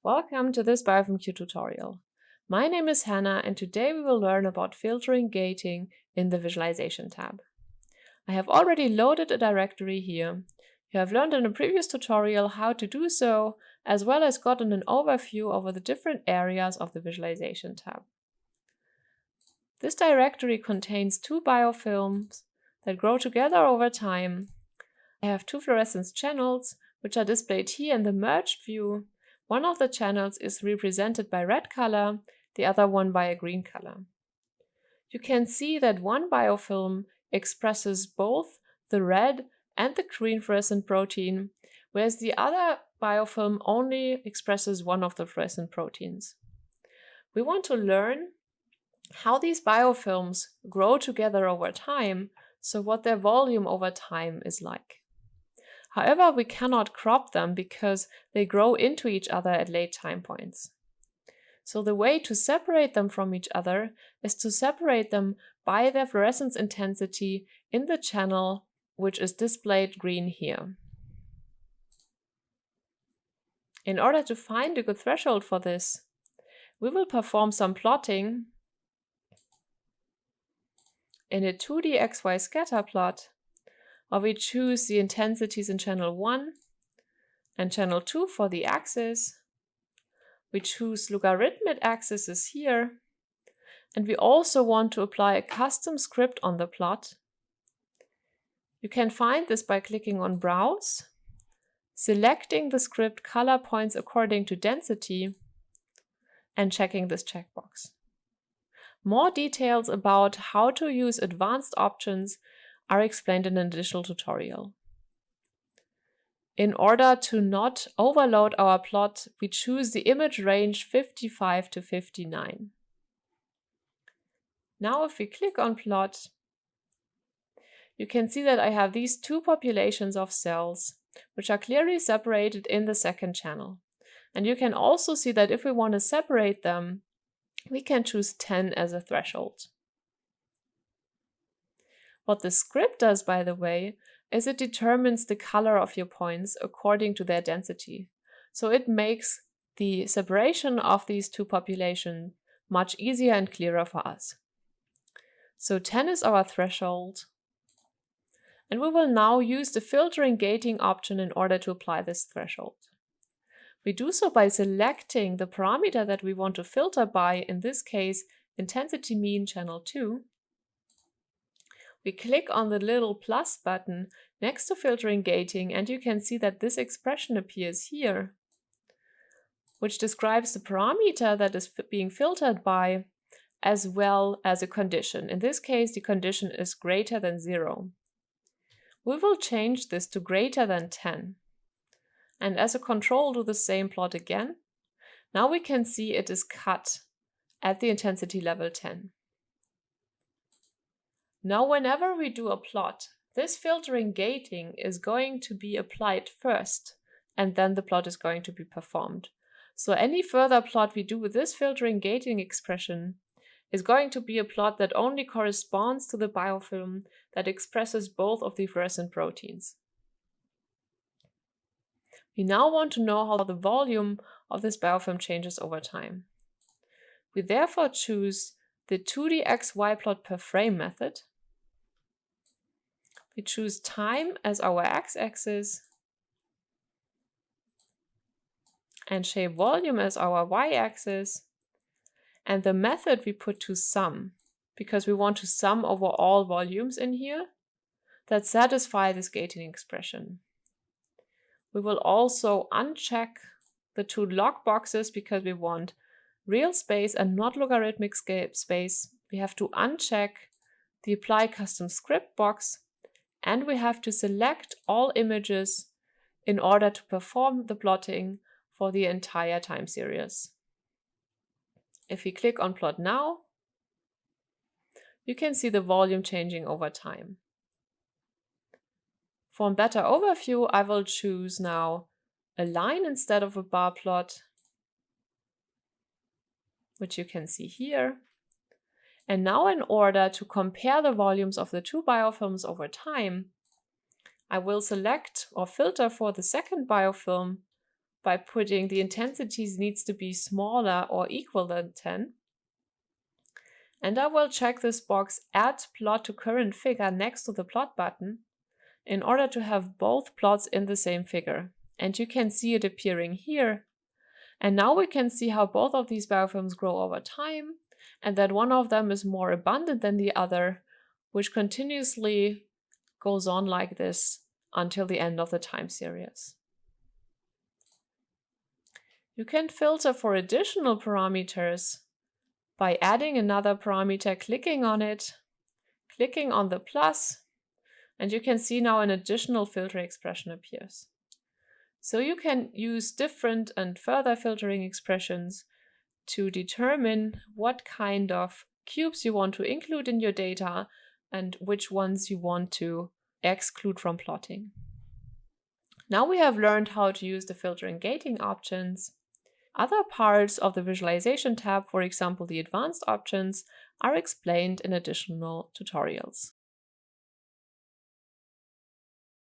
Welcome to this BiofilmQ tutorial. My name is Hannah and today we will learn about filtering gating in the Visualization tab. I have already loaded a directory here. You have learned in a previous tutorial how to do so, as well as gotten an overview over the different areas of the Visualization tab. This directory contains two biofilms that grow together over time. I have two fluorescence channels, which are displayed here in the merged view. One of the channels is represented by red color, the other one by a green color. You can see that one biofilm expresses both the red and the green fluorescent protein, whereas the other biofilm only expresses one of the fluorescent proteins. We want to learn how these biofilms grow together over time, so what their volume over time is like. However, we cannot crop them because they grow into each other at late time points. So the way to separate them from each other is to separate them by their fluorescence intensity in the channel, which is displayed green here. In order to find a good threshold for this, we will perform some plotting in a 2D XY scatter plot, where we choose the intensities in channel 1 and channel 2 for the axis. We choose logarithmic axes here, and we also want to apply a custom script on the plot. You can find this by clicking on Browse, selecting the script color points according to density, and checking this checkbox. More details about how to use advanced options are explained in an additional tutorial. In order to not overload our plot, we choose the image range 55 to 59. Now if we click on plot, you can see that I have these two populations of cells, which are clearly separated in the second channel. And you can also see that if we want to separate them, we can choose 10 as a threshold. What the script does, by the way, is it determines the color of your points according to their density. So it makes the separation of these two populations much easier and clearer for us. So 10 is our threshold. And we will now use the filtering gating option in order to apply this threshold. We do so by selecting the parameter that we want to filter by, in this case, intensity mean channel 2. We click on the little plus button next to filtering gating, and you can see that this expression appears here, which describes the parameter that is being filtered by, as well as a condition. In this case, the condition is greater than 0. We will change this to greater than 10. And as a control, do the same plot again. Now we can see it is cut at the intensity level 10. Now whenever we do a plot, this filtering gating is going to be applied first, and then the plot is going to be performed. So any further plot we do with this filtering gating expression is going to be a plot that only corresponds to the biofilm that expresses both of the fluorescent proteins. We now want to know how the volume of this biofilm changes over time. We therefore choose the 2D XY plot per frame method. We choose time as our x-axis and shape volume as our y-axis. And the method we put to sum, because we want to sum over all volumes in here that satisfy this gating expression. We will also uncheck the two log boxes because we want real space and not logarithmic space. We have to uncheck the apply custom script box, and we have to select all images in order to perform the plotting for the entire time series. If we click on plot now, you can see the volume changing over time. For a better overview, I will choose now a line instead of a bar plot, which you can see here. And now in order to compare the volumes of the two biofilms over time, I will select or filter for the second biofilm by putting the intensities needs to be smaller or equal than 10. And I will check this box Add Plot to Current Figure next to the plot button in order to have both plots in the same figure. And you can see it appearing here. And now we can see how both of these biofilms grow over time, and that one of them is more abundant than the other, which continuously goes on like this until the end of the time series. You can filter for additional parameters by adding another parameter, clicking on it, clicking on the plus, and you can see now an additional filter expression appears. So you can use different and further filtering expressions to determine what kind of cubes you want to include in your data and which ones you want to exclude from plotting. Now we have learned how to use the filter and gating options. Other parts of the Visualization tab, for example the advanced options, are explained in additional tutorials.